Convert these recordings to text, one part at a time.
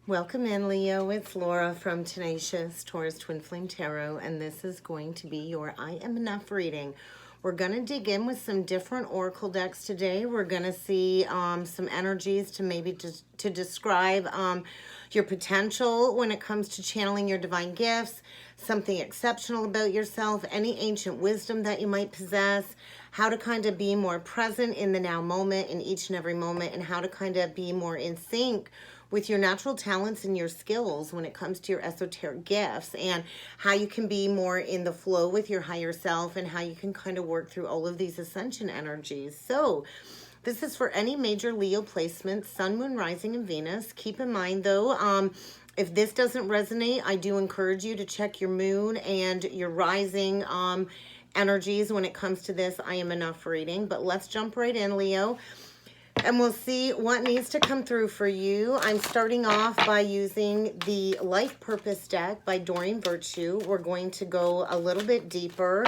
Welcome in, Leo. It's Laura from Tenacious Taurus Twin Flame Tarot, and this is going to be your I Am Enough reading. We're going to dig in with some different oracle decks today. We're going to see some energies to maybe to describe your potential when it comes to channeling your divine gifts, something exceptional about yourself, any ancient wisdom that you might possess, how to kind of be more present in the now moment, in each and every moment, and how to kind of be more in sync with your natural talents and your skills when it comes to your esoteric gifts, and how you can be more in the flow with your higher self, and how you can kind of work through all of these ascension energies. So this is for any major Leo placements, Sun, Moon, Rising, and Venus. Keep in mind though, if this doesn't resonate, I do encourage you to check your moon and your rising energies when it comes to this I Am Enough reading. But let's jump right in, Leo, and we'll see what needs to come through for you. I'm starting off by using the Life Purpose deck by Doreen Virtue. We're going to go a little bit deeper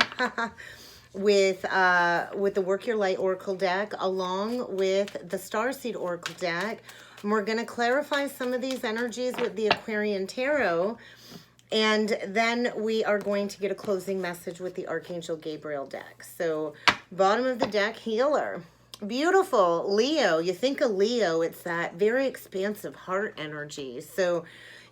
with the Work Your Light Oracle deck, along with the Starseed Oracle deck. And we're going to clarify some of these energies with the Aquarian Tarot. And then we are going to get a closing message with the Archangel Gabriel deck. So bottom of the deck, Healer. Beautiful. Leo. You think of Leo, it's that very expansive heart energy. So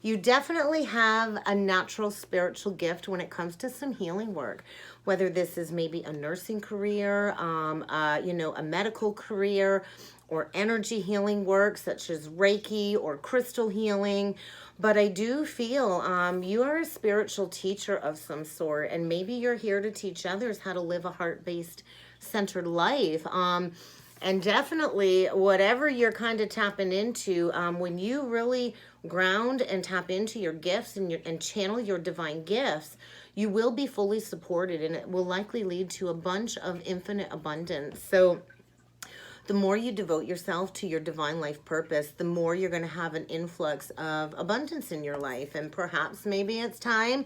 you definitely have a natural spiritual gift when it comes to some healing work, whether this is maybe a nursing career, a medical career, or energy healing work such as Reiki or crystal healing. But I do feel you are a spiritual teacher of some sort, and maybe you're here to teach others how to live a heart-based centered life. And definitely whatever you're kind of tapping into, when you really ground and tap into your gifts and channel your divine gifts, you will be fully supported, and it will likely lead to a bunch of infinite abundance. So the more you devote yourself to your divine life purpose, the more you're going to have an influx of abundance in your life. And perhaps maybe it's time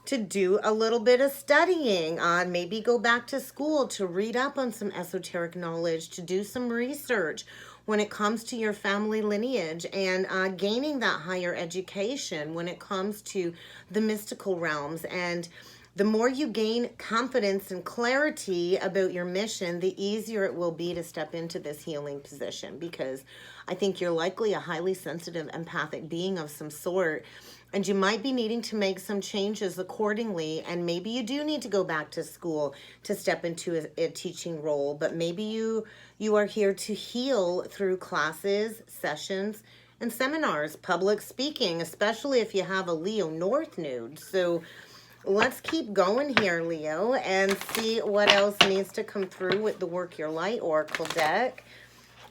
to do a little bit of studying, maybe go back to school to read up on some esoteric knowledge, to do some research when it comes to your family lineage, and gaining that higher education when it comes to the mystical realms. And the more you gain confidence and clarity about your mission, the easier it will be to step into this healing position, because I think you're likely a highly sensitive, empathic being of some sort, and you might be needing to make some changes accordingly. And maybe you do need to go back to school to step into a teaching role, but maybe you are here to heal through classes, sessions, and seminars, public speaking, especially if you have a Leo North node. So let's keep going here, Leo, and see what else needs to come through with the Work Your Light Oracle deck.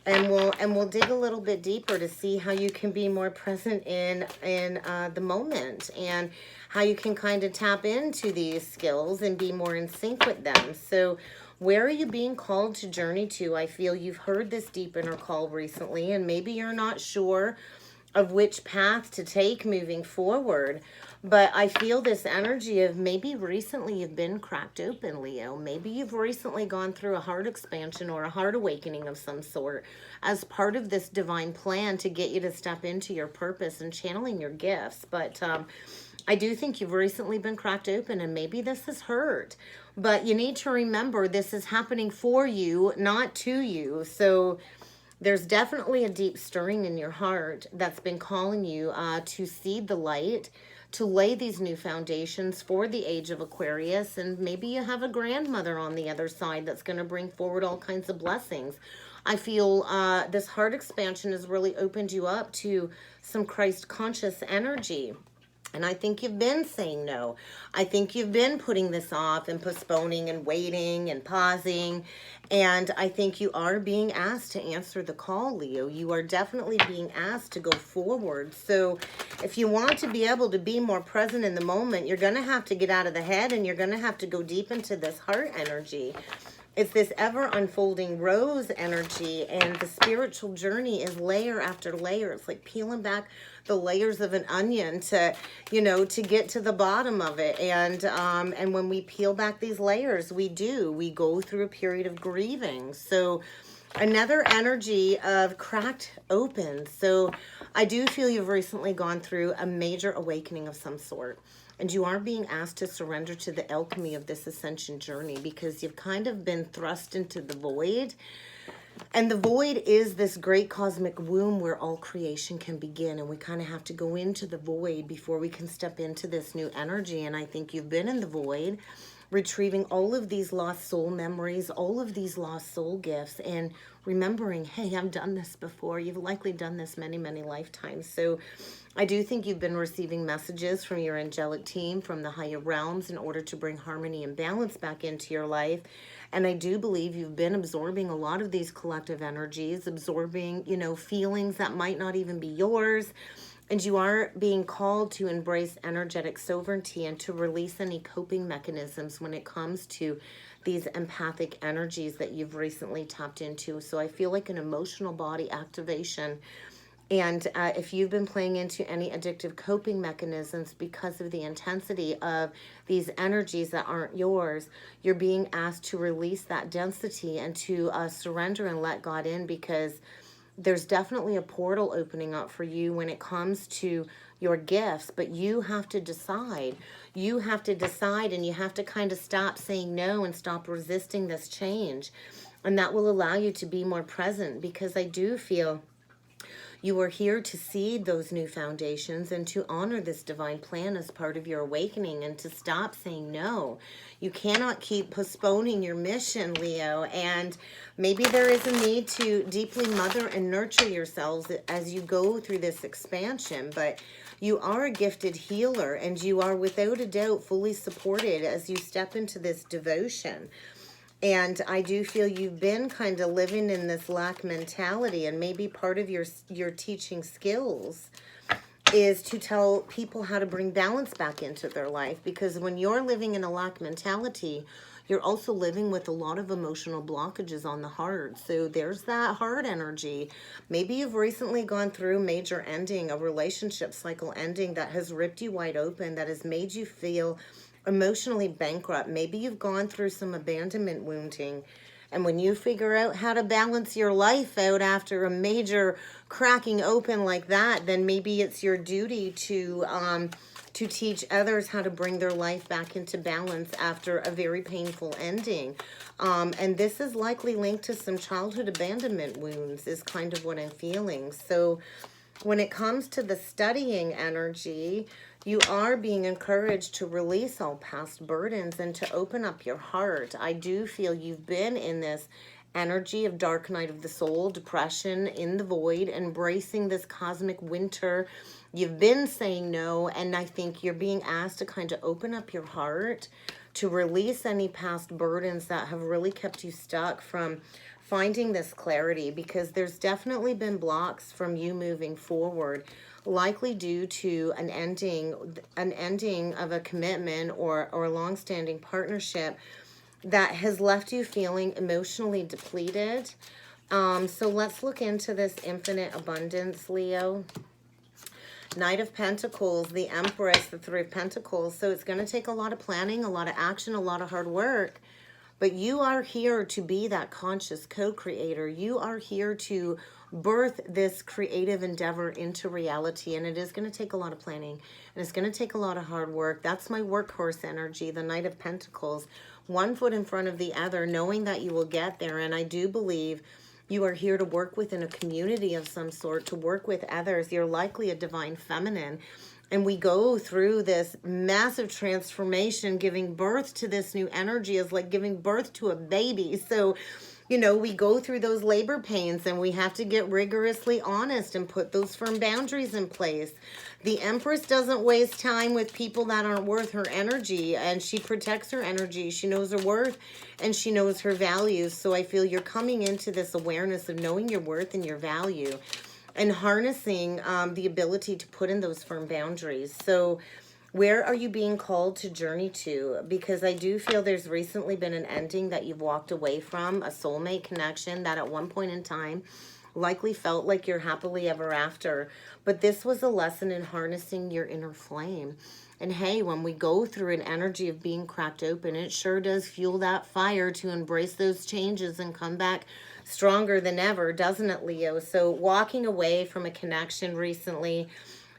And we'll dig a little bit deeper to see how you can be more present in the moment, and how you can kind of tap into these skills and be more in sync with them. So where are you being called to journey to? I feel you've heard this deep inner call recently, and maybe you're not sure of which path to take moving forward. But I feel this energy of maybe recently you've been cracked open, Leo. Maybe you've recently gone through a heart expansion or a heart awakening of some sort as part of this divine plan to get you to step into your purpose and channeling your gifts. But I do think you've recently been cracked open, and maybe this has hurt. But you need to remember this is happening for you, not to you. So there's definitely a deep stirring in your heart that's been calling you to seed the light, to lay these new foundations for the age of Aquarius. And maybe you have a grandmother on the other side that's going to bring forward all kinds of blessings. I feel this heart expansion has really opened you up to some Christ conscious energy. And I think you've been saying no. I think you've been putting this off and postponing and waiting and pausing. And I think you are being asked to answer the call, Leo. You are definitely being asked to go forward. So if you want to be able to be more present in the moment, you're going to have to get out of the head, and you're going to have to go deep into this heart energy. It's this ever unfolding rose energy, and the spiritual journey is layer after layer. It's like peeling back the layers of an onion to, to get to the bottom of it. And when we peel back these layers, we go through a period of grieving. So Another energy of cracked open. So I do feel you've recently gone through a major awakening of some sort. And you are being asked to surrender to the alchemy of this ascension journey because you've kind of been thrust into the void. And the void is this great cosmic womb where all creation can begin. And we kind of have to go into the void before we can step into this new energy. And I think you've been in the void, retrieving all of these lost soul memories, all of these lost soul gifts, and remembering, hey, I've done this before. You've likely done this many, many lifetimes. So I do think you've been receiving messages from your angelic team, from the higher realms, in order to bring harmony and balance back into your life. And I do believe you've been absorbing a lot of these collective energies, absorbing, feelings that might not even be yours. And you are being called to embrace energetic sovereignty and to release any coping mechanisms when it comes to these empathic energies that you've recently tapped into. So I feel like an emotional body activation. And if you've been playing into any addictive coping mechanisms because of the intensity of these energies that aren't yours, you're being asked to release that density and to surrender and let God in, because there's definitely a portal opening up for you when it comes to your gifts. But you have to decide. You have to decide, and you have to kind of stop saying no and stop resisting this change. And that will allow you to be more present, because I do feel you are here to seed those new foundations and to honor this divine plan as part of your awakening, and to stop saying no. You cannot keep postponing your mission, Leo. And maybe there is a need to deeply mother and nurture yourselves as you go through this expansion. But you are a gifted healer, and you are without a doubt fully supported as you step into this devotion. And I do feel you've been kind of living in this lack mentality, and maybe part of your teaching skills is to tell people how to bring balance back into their life. Because when you're living in a lack mentality, you're also living with a lot of emotional blockages on the heart. So there's that heart energy. Maybe you've recently gone through major ending, a relationship cycle ending that has ripped you wide open, that has made you feel emotionally bankrupt. Maybe you've gone through some abandonment wounding. And when you figure out how to balance your life out after a major cracking open like that, then maybe it's your duty to teach others how to bring their life back into balance after a very painful ending. And this is likely linked to some childhood abandonment wounds, is kind of what I'm feeling. So when it comes to the studying energy, you are being encouraged to release all past burdens and to open up your heart. I do feel you've been in this energy of dark night of the soul, depression, in the void, embracing this cosmic winter. You've been saying no, and I think you're being asked to kind of open up your heart, to release any past burdens that have really kept you stuck from finding this clarity, because there's definitely been blocks from you moving forward, likely due to an ending of a commitment or a long-standing partnership that has left you feeling emotionally depleted. So let's look into this infinite abundance, Leo. Knight of Pentacles, the Empress, the Three of Pentacles. So it's going to take a lot of planning, a lot of action, a lot of hard work. But you are here to be that conscious co-creator. You are here to birth this creative endeavor into reality. And it is going to take a lot of planning. And it's going to take a lot of hard work. That's my workhorse energy, the Knight of Pentacles. One foot in front of the other, knowing that you will get there. And I do believe you are here to work within a community of some sort, to work with others. You're likely a divine feminine. And we go through this massive transformation. Giving birth to this new energy is like giving birth to a baby. So, we go through those labor pains, and we have to get rigorously honest and put those firm boundaries in place. The Empress doesn't waste time with people that aren't worth her energy, and she protects her energy. She knows her worth, and she knows her values. So I feel you're coming into this awareness of knowing your worth and your value, and harnessing the ability to put in those firm boundaries. So where are you being called to journey to? Because I do feel there's recently been an ending that you've walked away from, a soulmate connection that at one point in time likely felt like you're happily ever after. But this was a lesson in harnessing your inner flame. And hey, when we go through an energy of being cracked open, it sure does fuel that fire to embrace those changes and come back stronger than ever, doesn't it, Leo? So walking away from a connection recently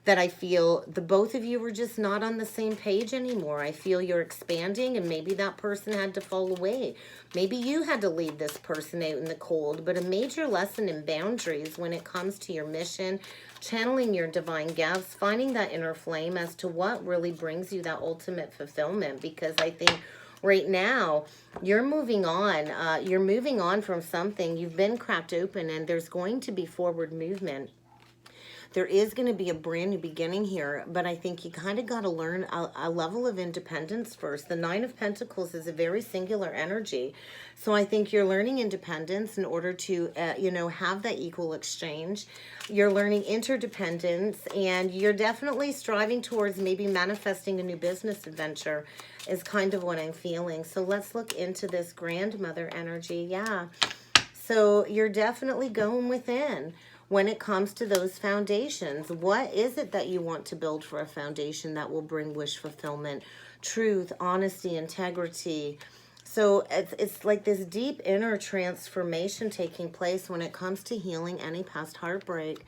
that I feel the both of you were just not on the same page anymore. I feel you're expanding, and maybe that person had to fall away. Maybe you had to leave this person out in the cold, but a major lesson in boundaries when it comes to your mission, channeling your divine gifts, finding that inner flame as to what really brings you that ultimate fulfillment. Because I think right now you're moving on. You're moving on from something. You've been cracked open, and there's going to be forward movement. There is going to be a brand new beginning here, but I think you kind of got to learn a level of independence first. The Nine of Pentacles is a very singular energy. So I think you're learning independence in order to, have that equal exchange. You're learning interdependence, and you're definitely striving towards maybe manifesting a new business adventure is kind of what I'm feeling. So let's look into this grandmother energy. Yeah. So you're definitely going within. When it comes to those foundations, what is it that you want to build for a foundation that will bring wish fulfillment, truth, honesty, integrity? So it's like this deep inner transformation taking place when it comes to healing any past heartbreak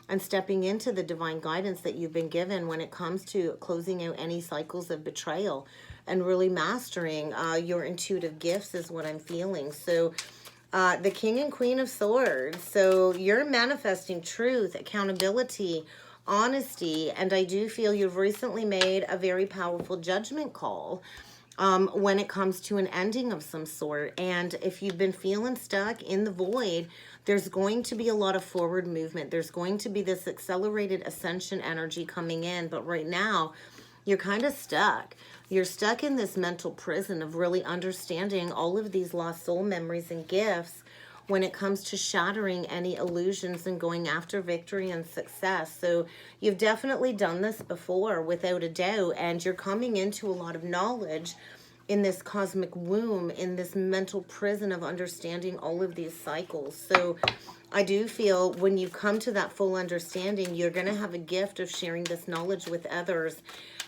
and stepping into the divine guidance that you've been given when it comes to closing out any cycles of betrayal and really mastering your intuitive gifts is what I'm feeling. So the King and Queen of Swords. So you're manifesting truth, accountability, honesty, and I do feel you've recently made a very powerful judgment call when it comes to an ending of some sort. And if you've been feeling stuck in the void, there's going to be a lot of forward movement. There's going to be this accelerated ascension energy coming in. But right now, you're kind of stuck. You're stuck in this mental prison of really understanding all of these lost soul memories and gifts when it comes to shattering any illusions and going after victory and success. So you've definitely done this before, without a doubt, and you're coming into a lot of knowledge in this cosmic womb, in this mental prison of understanding all of these cycles. So I do feel when you come to that full understanding, you're going to have a gift of sharing this knowledge with others.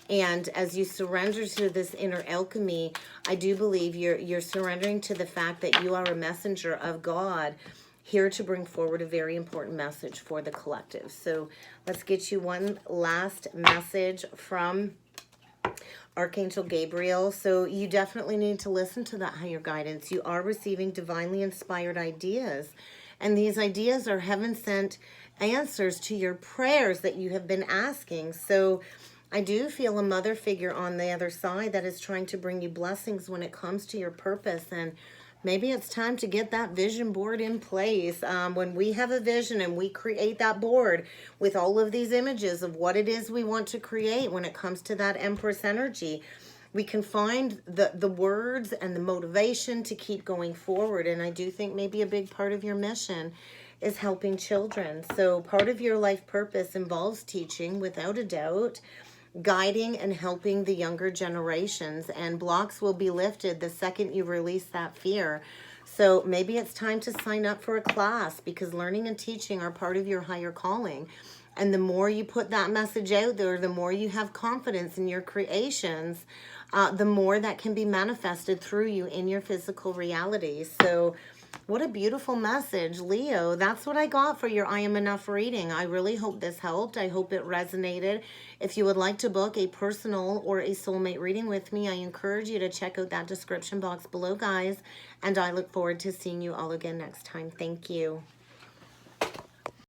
And as you surrender to this inner alchemy, I do believe you're surrendering to the fact that you are a messenger of God here to bring forward a very important message for the collective. So let's get you one last message from Archangel Gabriel. So you definitely need to listen to that higher guidance. You are receiving divinely inspired ideas, and these ideas are heaven-sent answers to your prayers that you have been asking. So I do feel a mother figure on the other side that is trying to bring you blessings when it comes to your purpose. And maybe it's time to get that vision board in place. When we have a vision and we create that board with all of these images of what it is we want to create when it comes to that Empress energy, we can find the words and the motivation to keep going forward. And I do think maybe a big part of your mission is helping children. So part of your life purpose involves teaching, without a doubt, guiding and helping the younger generations, and blocks will be lifted the second you release that fear. So maybe it's time to sign up for a class, because learning and teaching are part of your higher calling. And the more you put that message out there, the more you have confidence in your creations, the more that can be manifested through you in your physical reality. So what a beautiful message, Leo. That's what I got for your I Am Enough reading. I really hope this helped. I hope it resonated. If you would like to book a personal or a soulmate reading with me, I encourage you to check out that description box below, guys. And I look forward to seeing you all again next time. Thank you.